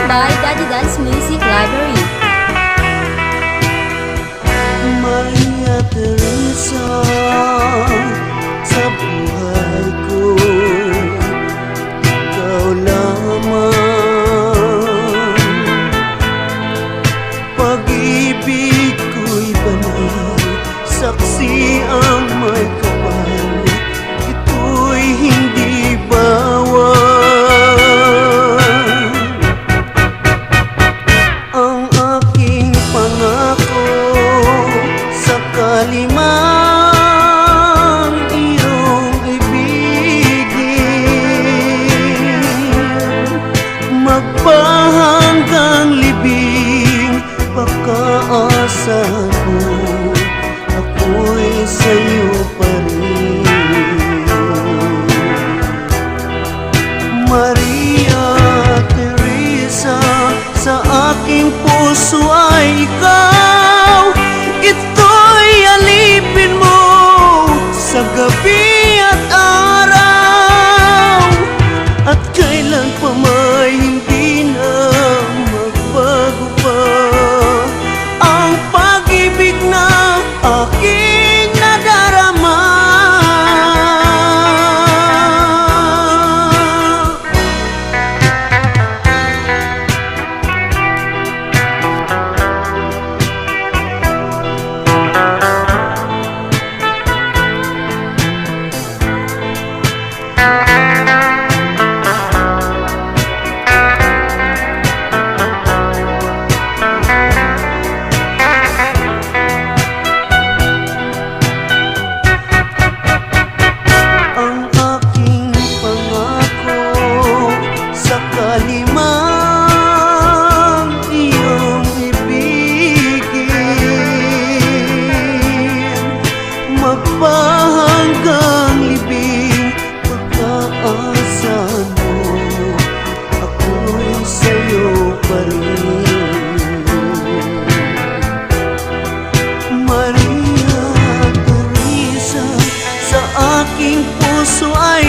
by Daddy Dance Music Library. Maria Teresa, sa buhay ko ikaw lamang. Pag-ibig ko'y banal, saksi ang may kapal, ito'y hindi bawal. Ang aking pangako sa kalimang iyong ibigin, magpahanggang libing, pagkaasahan mo ako'y sa'yo pa rin. Maria Teresa, sa aking puso ay ikaw, ito'y alipin mo sa gabi at araw, at kailan pa may hindi na magbago pa ang pag-ibig na aking nadarama. Ang aking pangako sa kalimang iyong ibigin, magpahanggang libing, pagkaasahan mo ako'y sa'yo pa rin. Maria Teresa, sa aking puso ay